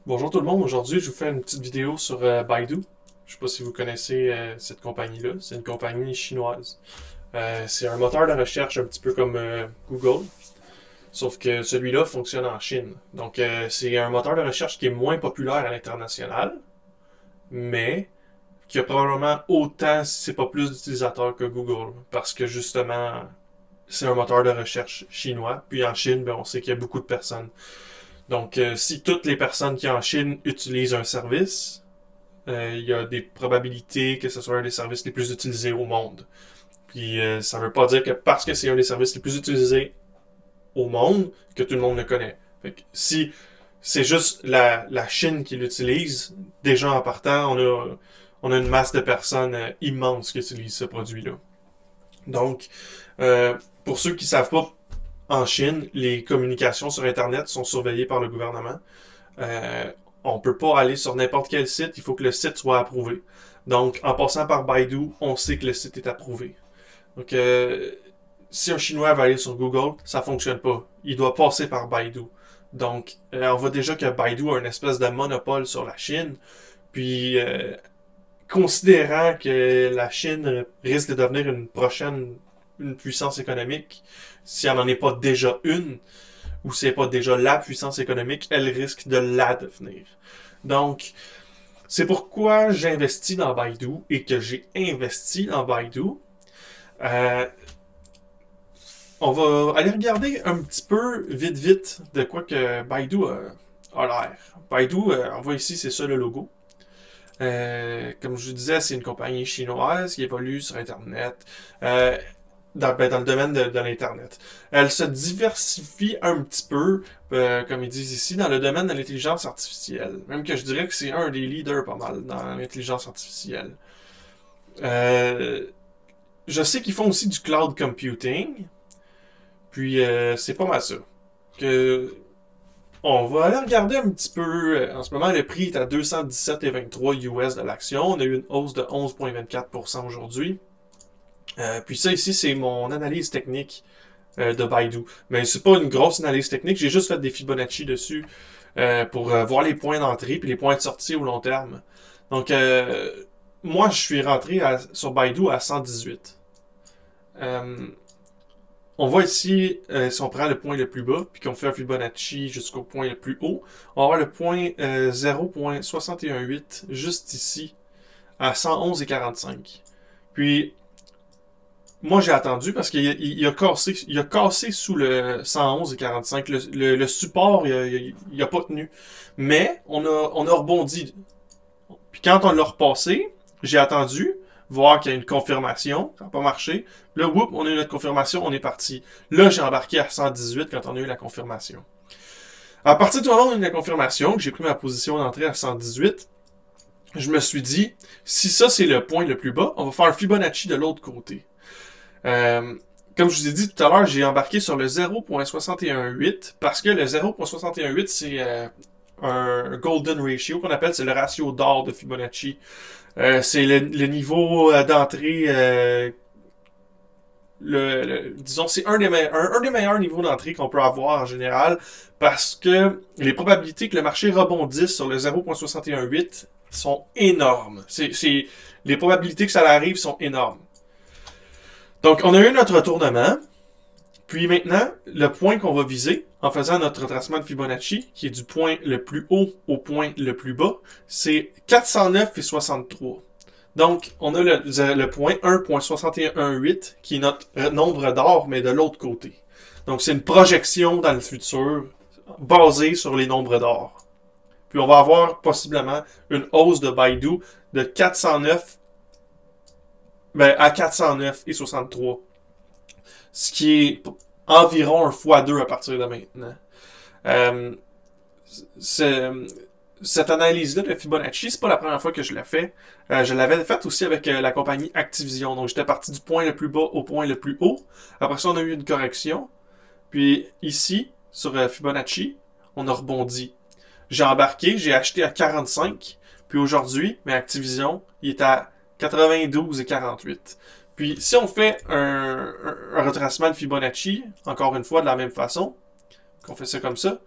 Bonjour tout le monde, aujourd'hui je vous fais une petite vidéo sur Baidu. Je sais pas si vous connaissez cette compagnie-là, c'est une compagnie chinoise. C'est un moteur de recherche un petit peu comme Google, sauf que celui-là fonctionne en Chine. Donc c'est un moteur de recherche qui est moins populaire à l'international, mais qui a probablement autant, si c'est pas plus d'utilisateurs que Google, parce que justement c'est un moteur de recherche chinois, puis en Chine, ben, on sait qu'il y a beaucoup de personnes. Donc, si toutes les personnes qui en Chine utilisent un service, il y a des probabilités que ce soit un des services les plus utilisés au monde. Puis, ça ne veut pas dire que parce que c'est un des services les plus utilisés au monde, que tout le monde le connaît. Fait que si c'est juste la Chine qui l'utilise, déjà en partant, on a une masse de personnes immense qui utilisent ce produit-là. Donc, pour ceux qui ne savent pas, en Chine, les communications sur Internet sont surveillées par le gouvernement. Euh, on ne peut pas aller sur n'importe quel site, il faut que le site soit approuvé. Donc, en passant par Baidu, on sait que le site est approuvé. Donc, si un Chinois va aller sur Google, ça ne fonctionne pas. Il doit passer par Baidu. Donc, on voit déjà que Baidu a une espèce de monopole sur la Chine. Puis, considérant que la Chine risque de devenir une puissance économique, si elle n'en est pas déjà une, ou si elle n'est pas déjà la puissance économique, elle risque de la devenir. Donc, c'est pourquoi j'investis dans Baidu et que j'ai investi dans Baidu. Euh, on va aller regarder un petit peu vite de quoi que Baidu a l'air. Baidu, on voit ici, c'est ça le logo. Comme je vous disais, c'est une compagnie chinoise qui évolue sur Internet. Dans le domaine de l'Internet. Elle se diversifie un petit peu, comme ils disent ici, dans le domaine de l'intelligence artificielle. Même que je dirais que c'est un des leaders pas mal dans l'intelligence artificielle. Euh, je sais qu'ils font aussi du cloud computing, puis c'est pas mal ça. Que on va aller regarder un petit peu. En ce moment, le prix est à 217,23 US de l'action. On a eu une hausse de 11,24% aujourd'hui. Puis ça ici, c'est mon analyse technique de Baidu. Mais c'est pas une grosse analyse technique, j'ai juste fait des Fibonacci dessus pour voir les points d'entrée puis les points de sortie au long terme. Donc, moi, je suis rentré sur Baidu à 118. Euh, on voit ici, si on prend le point le plus bas, puis qu'on fait un Fibonacci jusqu'au point le plus haut, on va avoir le point 0,618 juste ici, à 111,45. Puis, moi, j'ai attendu parce qu'il a cassé sous le 111,45. Le support, il a pas tenu. Mais on a rebondi. Puis quand on l'a repassé, j'ai attendu, voir qu'il y a une confirmation. Ça n'a pas marché. Là, whoop, on a eu notre confirmation, on est parti. Là, j'ai embarqué à 118 quand on a eu la confirmation. À partir du moment où on a eu la confirmation, que j'ai pris ma position d'entrée à 118, je me suis dit, si ça c'est le point le plus bas, on va faire un Fibonacci de l'autre côté. Comme je vous ai dit tout à l'heure, j'ai embarqué sur le 0.618 parce que le 0.618 c'est un golden ratio qu'on appelle, c'est le ratio d'or de Fibonacci. C'est le niveau d'entrée, disons, c'est un des meilleurs niveaux d'entrée qu'on peut avoir en général parce que les probabilités que le marché rebondisse sur le 0.618 sont énormes. Les probabilités que ça arrive sont énormes. Donc, on a eu notre retournement. Puis maintenant, le point qu'on va viser en faisant notre retracement de Fibonacci, qui est du point le plus haut au point le plus bas, c'est 409,63. Donc, on a le point 1.618 qui est notre nombre d'or, mais de l'autre côté. Donc, c'est une projection dans le futur basée sur les nombres d'or. Puis, on va avoir possiblement une hausse de Baidu de 409 à 409,63. Ce qui est environ un x2 à partir de maintenant. Euh, cette analyse-là de Fibonacci, c'est pas la première fois que je l'ai fait. Je l'avais faite aussi avec la compagnie Activision. Donc j'étais parti du point le plus bas au point le plus haut. Après ça, on a eu une correction. Puis ici, sur Fibonacci, on a rebondi. J'ai embarqué, j'ai acheté à 45. Puis aujourd'hui, mais Activision, il est à 92,48. Puis si on fait un retracement de Fibonacci, encore une fois de la même façon, qu'on fait ça comme ça,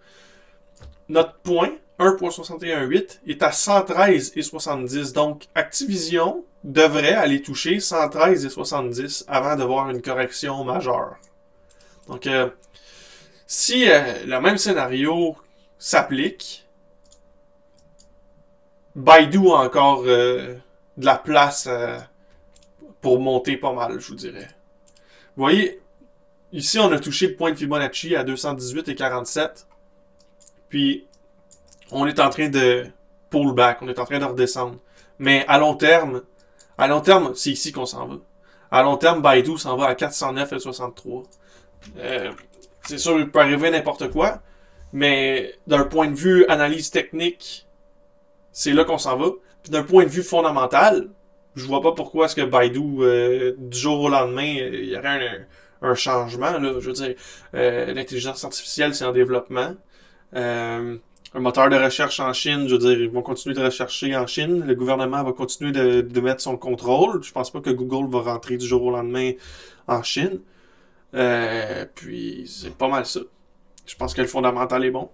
notre point 1.61.8 est à 113,70. Donc, Activision devrait aller toucher 113,70 avant de voir une correction majeure. Donc, si le même scénario s'applique, Baidu a encore de la place pour monter pas mal, je vous dirais. Vous voyez, ici, on a touché le point de Fibonacci à 218,47. Puis, on est en train de pull back, on est en train de redescendre. Mais à long terme, c'est ici qu'on s'en va. À long terme, Baidu s'en va à 409,63. C'est sûr, il peut arriver n'importe quoi, mais d'un point de vue analyse technique, c'est là qu'on s'en va. Puis d'un point de vue fondamental, je vois pas pourquoi est-ce que Baidu, du jour au lendemain, il y aurait un changement. Là. Je veux dire, l'intelligence artificielle, c'est en développement. Un moteur de recherche en Chine, je veux dire, ils vont continuer de rechercher en Chine. Le gouvernement va continuer de mettre son contrôle. Je pense pas que Google va rentrer du jour au lendemain en Chine. Puis, c'est pas mal ça. Je pense que le fondamental est bon.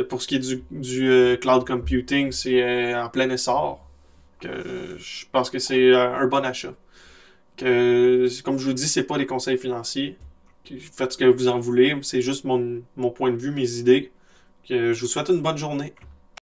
Pour ce qui est du cloud computing, c'est en plein essor. Je pense que c'est un bon achat. Comme je vous dis, c'est pas des conseils financiers. Faites ce que vous en voulez. C'est juste mon point de vue, mes idées. Je vous souhaite une bonne journée.